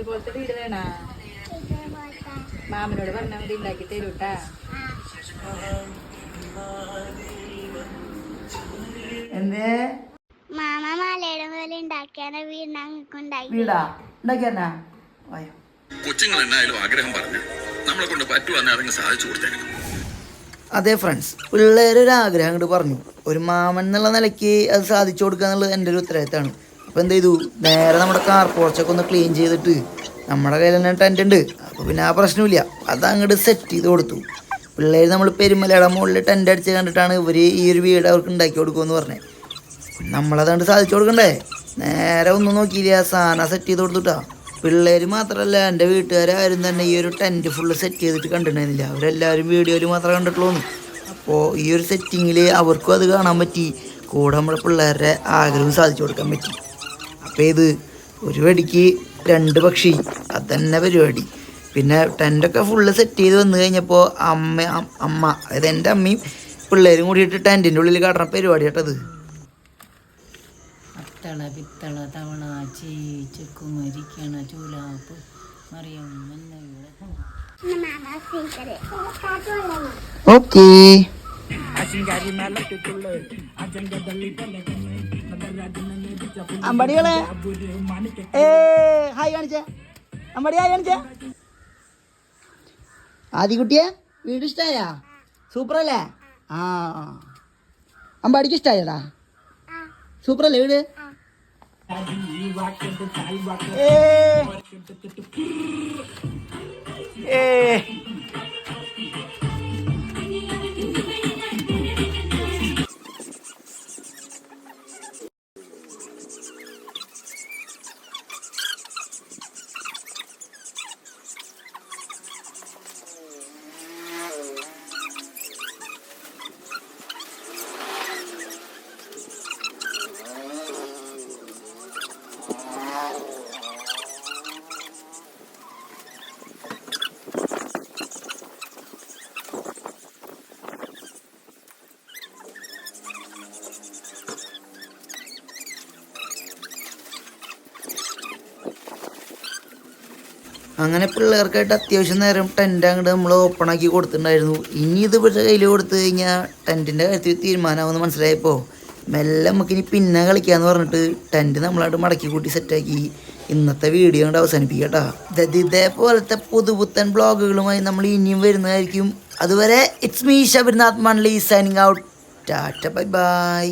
ഇതുപോലത്തെ വീട് വേണ മാമനോട് പറഞ്ഞാൽ മതി ഉണ്ടാക്കി തരൂട്ടാ. എന്തേ മാമ മലയുടെ പോലെ ഉണ്ടാക്കിയാണ് വീടാ ഉണ്ടാക്കിയാ? കൊച്ചുങ്ങൾ എന്നായാലും ആഗ്രഹം പറഞ്ഞു നമ്മളെ കൊണ്ട് പറ്റുവാന്നെ അതങ്ങ് സാധിച്ചു കൊടുത്തേക്കും. അതെ ഫ്രണ്ട്സ്, പിള്ളേരൊരാഗ്രഹം അങ്ങോട്ട് പറഞ്ഞു. ഒരു മാമൻ എന്നുള്ള നിലയ്ക്ക് അത് സാധിച്ചു കൊടുക്കുക എന്നുള്ളത് എൻ്റെ ഒരു ഉത്തരവാദിത്തമാണ്. അപ്പോൾ എന്ത് ചെയ്തു, നേരെ നമ്മുടെ കാർ പോർച്ചൊക്കെ ഒന്ന് ക്ലീൻ ചെയ്തിട്ട് നമ്മുടെ കയ്യിൽ തന്നെ ടെൻ്റ് ഉണ്ട്. അപ്പോൾ പിന്നെ ആ പ്രശ്നമില്ല, അത് അങ്ങോട്ട് സെറ്റ് ചെയ്ത് കൊടുത്തു. പിള്ളേർ നമ്മൾ പെരുമലയുടെ മുകളിൽ ടെൻ്റ് അടിച്ച് കണ്ടിട്ടാണ് ഇവർ ഈ ഒരു വീട് അവർക്ക് ഉണ്ടാക്കി കൊടുക്കുമെന്ന് പറഞ്ഞത്. നമ്മളതങ്ങോട്ട് സാധിച്ചു കൊടുക്കണ്ടേ? നേരെ ഒന്നും നോക്കിയില്ല, സാധനം സെറ്റ് ചെയ്ത് കൊടുത്തുട്ടാ. പിള്ളേർ മാത്രമല്ല, എൻ്റെ വീട്ടുകാരും തന്നെ ഈ ഒരു ടെൻറ്റ് ഫുള്ള് സെറ്റ് ചെയ്തിട്ട് കണ്ടിട്ടുണ്ടായിരുന്നില്ല. അവരെല്ലാവരും വീഡിയോയിൽ മാത്രമേ കണ്ടിട്ടുള്ളൂ. അപ്പോൾ ഈ ഒരു സെറ്റിങ്ങിൽ അവർക്കും അത് കാണാൻ പറ്റി, കൂടെ നമ്മുടെ പിള്ളേരുടെ ആഗ്രഹം സാധിച്ചു കൊടുക്കാൻ പറ്റി. അപ്പോൾ ഇത് ഒരു വെടിക്ക് 2 പക്ഷി, അതന്നെ പരിപാടി. പിന്നെ ടെൻ്റൊക്കെ ഫുള്ള് സെറ്റ് ചെയ്ത് വന്നു കഴിഞ്ഞപ്പോൾ അമ്മ അതായത് എൻ്റെ അമ്മയും പിള്ളേരും കൂടിയിട്ട് ടെൻറ്റിൻ്റെ ഉള്ളിൽ കടന്ന പരിപാടി കേട്ടത്. അത്തള പിത്തള തവള ചീച്ചക്കുമരിക്കണ ചൂലാപ്പ് മറിയം. ഓക്കേ, അമ്പടികളെ ഹായ് കാണിച്ചേ, അമ്പടി ഹായ് കാണിച്ചേ. ആദികുട്ടിയെ വീട് ഇഷ്ടമായ? സൂപ്പറല്ലേ? ആ, അമ്പാടിക്ക് ഇഷ്ടമായടാ? സൂപ്പറല്ലേ വീട്? അങ്ങനെ പിള്ളേർക്കായിട്ട് അത്യാവശ്യം നേരം ടെൻ്റ് അങ്ങോട്ട് നമ്മൾ ഓപ്പൺ ആക്കി കൊടുത്തിട്ടുണ്ടായിരുന്നു. ഇനി ഇത് ഇവരുടെ കയ്യിൽ കൊടുത്തു കഴിഞ്ഞാൽ ടെൻറ്റിൻ്റെ കാര്യത്തിൽ തീരുമാനമാകുമെന്ന് മനസ്സിലായപ്പോൾ മെല്ലെ നമുക്കിനി പിന്നെ കളിക്കാമെന്ന് പറഞ്ഞിട്ട് ടെൻറ്റ് നമ്മളായിട്ട് മടക്കി കൂട്ടി സെറ്റാക്കി ഇന്നത്തെ വീഡിയോ കൊണ്ട് അവസാനിപ്പിക്കട്ടോ. ഇതേപോലത്തെ പുതുപുത്തൻ ബ്ലോഗുകളുമായി നമ്മൾ ഇനിയും വരുന്നതായിരിക്കും. അതുവരെ ഇറ്റ്സ് മീ ശബരിനാഥ് മൺലി signing out. Tata, bye by.